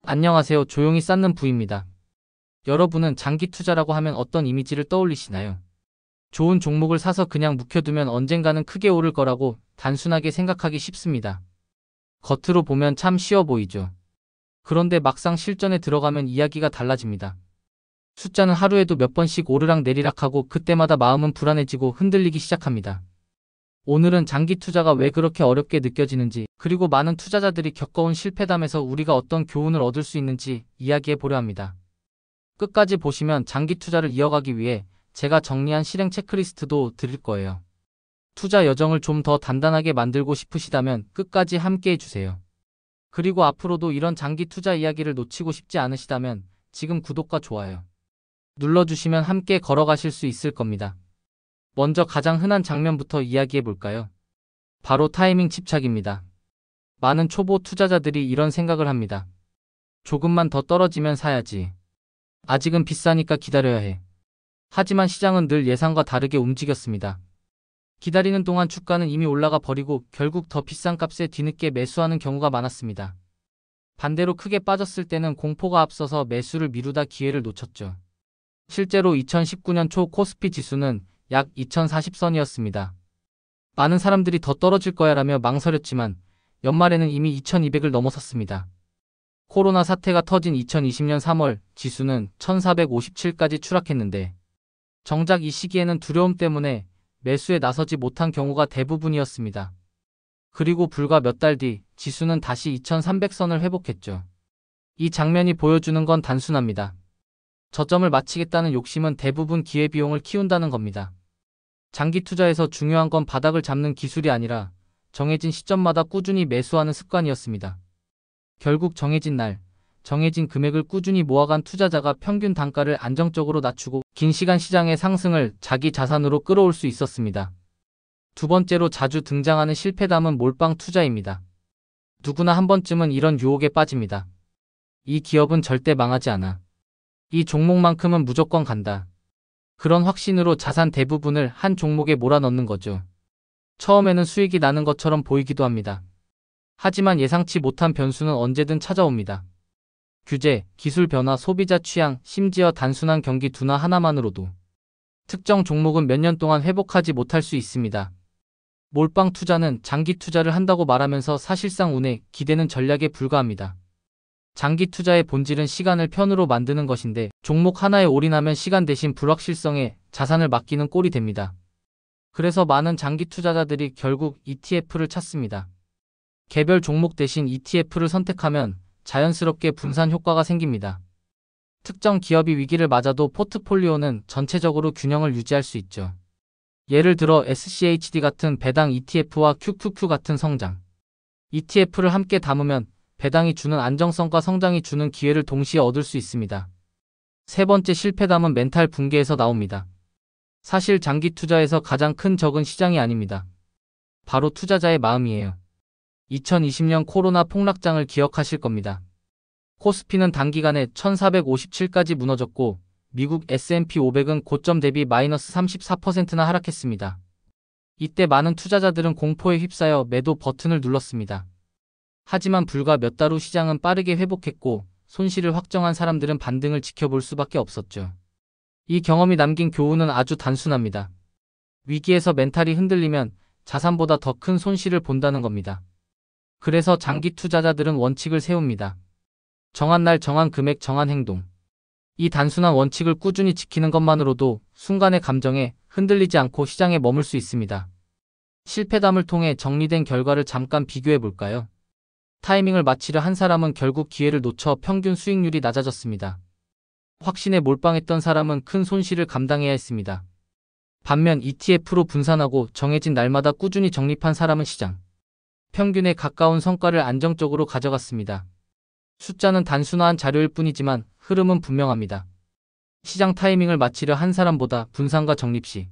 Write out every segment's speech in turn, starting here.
안녕하세요. 조용히 쌓는 부입니다. 여러분은 장기 투자라고 하면 어떤 이미지를 떠올리시나요? 좋은 종목을 사서 그냥 묵혀두면 언젠가는 크게 오를 거라고 단순하게 생각하기 쉽습니다. 겉으로 보면 참 쉬워 보이죠. 그런데 막상 실전에 들어가면 이야기가 달라집니다. 숫자는 하루에도 몇 번씩 오르락 내리락하고 그때마다 마음은 불안해지고 흔들리기 시작합니다. 오늘은 장기 투자가 왜 그렇게 어렵게 느껴지는지, 그리고 많은 투자자들이 겪어온 실패담에서 우리가 어떤 교훈을 얻을 수 있는지 이야기해 보려 합니다. 끝까지 보시면 장기 투자를 이어가기 위해 제가 정리한 실행 체크리스트도 드릴 거예요. 투자 여정을 좀 더 단단하게 만들고 싶으시다면 끝까지 함께 해주세요. 그리고 앞으로도 이런 장기 투자 이야기를 놓치고 싶지 않으시다면 지금 구독과 좋아요 눌러주시면 함께 걸어가실 수 있을 겁니다. 먼저 가장 흔한 장면부터 이야기해 볼까요? 바로 타이밍 집착입니다. 많은 초보 투자자들이 이런 생각을 합니다. 조금만 더 떨어지면 사야지. 아직은 비싸니까 기다려야 해. 하지만 시장은 늘 예상과 다르게 움직였습니다. 기다리는 동안 주가는 이미 올라가 버리고 결국 더 비싼 값에 뒤늦게 매수하는 경우가 많았습니다. 반대로 크게 빠졌을 때는 공포가 앞서서 매수를 미루다 기회를 놓쳤죠. 실제로 2019년 초 코스피 지수는 약 2040선이었습니다. 많은 사람들이 더 떨어질 거야 라며 망설였지만 연말에는 이미 2200을 넘어섰습니다. 코로나 사태가 터진 2020년 3월 지수는 1457까지 추락했는데 정작 이 시기에는 두려움 때문에 매수에 나서지 못한 경우가 대부분이었습니다. 그리고 불과 몇 달 뒤 지수는 다시 2300선을 회복했죠. 이 장면이 보여주는 건 단순합니다. 저점을 맞히겠다는 욕심은 대부분 기회비용을 키운다는 겁니다. 장기 투자에서 중요한 건 바닥을 잡는 기술이 아니라 정해진 시점마다 꾸준히 매수하는 습관이었습니다. 결국 정해진 날, 정해진 금액을 꾸준히 모아간 투자자가 평균 단가를 안정적으로 낮추고 긴 시간 시장의 상승을 자기 자산으로 끌어올 수 있었습니다. 두 번째로 자주 등장하는 실패담은 몰빵 투자입니다. 누구나 한 번쯤은 이런 유혹에 빠집니다. 이 기업은 절대 망하지 않아. 이 종목만큼은 무조건 간다. 그런 확신으로 자산 대부분을 한 종목에 몰아넣는 거죠. 처음에는 수익이 나는 것처럼 보이기도 합니다. 하지만 예상치 못한 변수는 언제든 찾아옵니다. 규제, 기술 변화, 소비자 취향, 심지어 단순한 경기 둔화 하나만으로도 특정 종목은 몇 년 동안 회복하지 못할 수 있습니다. 몰빵 투자는 장기 투자를 한다고 말하면서 사실상 운에 기대는 전략에 불과합니다. 장기 투자의 본질은 시간을 편으로 만드는 것인데 종목 하나에 올인하면 시간 대신 불확실성에 자산을 맡기는 꼴이 됩니다. 그래서 많은 장기 투자자들이 결국 ETF를 찾습니다. 개별 종목 대신 ETF를 선택하면 자연스럽게 분산 효과가 생깁니다. 특정 기업이 위기를 맞아도 포트폴리오는 전체적으로 균형을 유지할 수 있죠. 예를 들어 SCHD 같은 배당 ETF와 QQQ 같은 성장 ETF를 함께 담으면 배당이 주는 안정성과 성장이 주는 기회를 동시에 얻을 수 있습니다. 세 번째 실패담은 멘탈 붕괴에서 나옵니다. 사실 장기 투자에서 가장 큰 적은 시장이 아닙니다. 바로 투자자의 마음이에요. 2020년 코로나 폭락장을 기억하실 겁니다. 코스피는 단기간에 1457까지 무너졌고 미국 S&P 500은 고점 대비 마이너스 34%나 하락했습니다. 이때 많은 투자자들은 공포에 휩싸여 매도 버튼을 눌렀습니다. 하지만 불과 몇 달 후 시장은 빠르게 회복했고 손실을 확정한 사람들은 반등을 지켜볼 수밖에 없었죠. 이 경험이 남긴 교훈은 아주 단순합니다. 위기에서 멘탈이 흔들리면 자산보다 더 큰 손실을 본다는 겁니다. 그래서 장기 투자자들은 원칙을 세웁니다. 정한 날, 정한 금액, 정한 행동. 이 단순한 원칙을 꾸준히 지키는 것만으로도 순간의 감정에 흔들리지 않고 시장에 머물 수 있습니다. 실패담을 통해 정리된 결과를 잠깐 비교해 볼까요? 타이밍을 맞추려 한 사람은 결국 기회를 놓쳐 평균 수익률이 낮아졌습니다. 확신에 몰빵했던 사람은 큰 손실을 감당해야 했습니다. 반면 ETF로 분산하고 정해진 날마다 꾸준히 적립한 사람은 시장 평균에 가까운 성과를 안정적으로 가져갔습니다. 숫자는 단순한 자료일 뿐이지만 흐름은 분명합니다. 시장 타이밍을 맞추려 한 사람보다 분산과 적립 시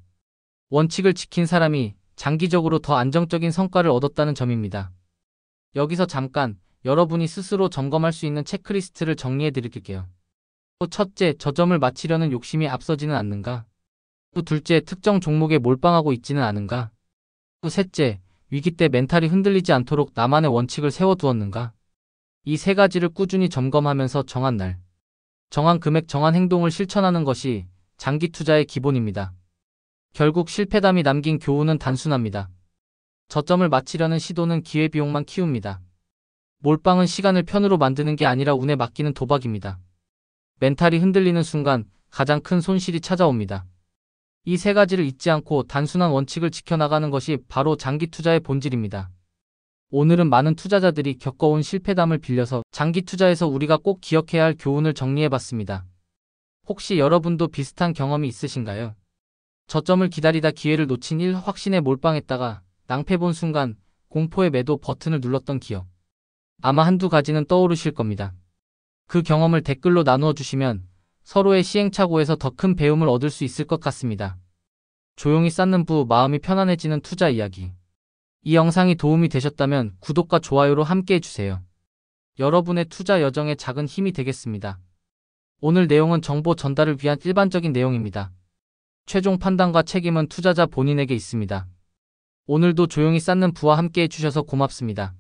원칙을 지킨 사람이 장기적으로 더 안정적인 성과를 얻었다는 점입니다. 여기서 잠깐 여러분이 스스로 점검할 수 있는 체크리스트를 정리해 드릴게요. 첫째, 저점을 맞추려는 욕심이 앞서지는 않는가? 둘째, 특정 종목에 몰빵하고 있지는 않은가? 셋째, 위기 때 멘탈이 흔들리지 않도록 나만의 원칙을 세워두었는가? 이 세 가지를 꾸준히 점검하면서 정한 날, 정한 금액, 정한 행동을 실천하는 것이 장기 투자의 기본입니다. 결국 실패담이 남긴 교훈은 단순합니다. 저점을 맞추려는 시도는 기회비용만 키웁니다. 몰빵은 시간을 편으로 만드는 게 아니라 운에 맡기는 도박입니다. 멘탈이 흔들리는 순간 가장 큰 손실이 찾아옵니다. 이 세 가지를 잊지 않고 단순한 원칙을 지켜나가는 것이 바로 장기 투자의 본질입니다. 오늘은 많은 투자자들이 겪어온 실패담을 빌려서 장기 투자에서 우리가 꼭 기억해야 할 교훈을 정리해봤습니다. 혹시 여러분도 비슷한 경험이 있으신가요? 저점을 기다리다 기회를 놓친 일, 확신에 몰빵했다가 낭패 본 순간 공포의 매도 버튼을 눌렀던 기억. 아마 한두 가지는 떠오르실 겁니다. 그 경험을 댓글로 나누어 주시면 서로의 시행착오에서 더 큰 배움을 얻을 수 있을 것 같습니다. 조용히 쌓는 부, 마음이 편안해지는 투자 이야기. 이 영상이 도움이 되셨다면 구독과 좋아요로 함께 해주세요. 여러분의 투자 여정에 작은 힘이 되겠습니다. 오늘 내용은 정보 전달을 위한 일반적인 내용입니다. 최종 판단과 책임은 투자자 본인에게 있습니다. 오늘도 조용히 쌓는 부와 함께 해주셔서 고맙습니다.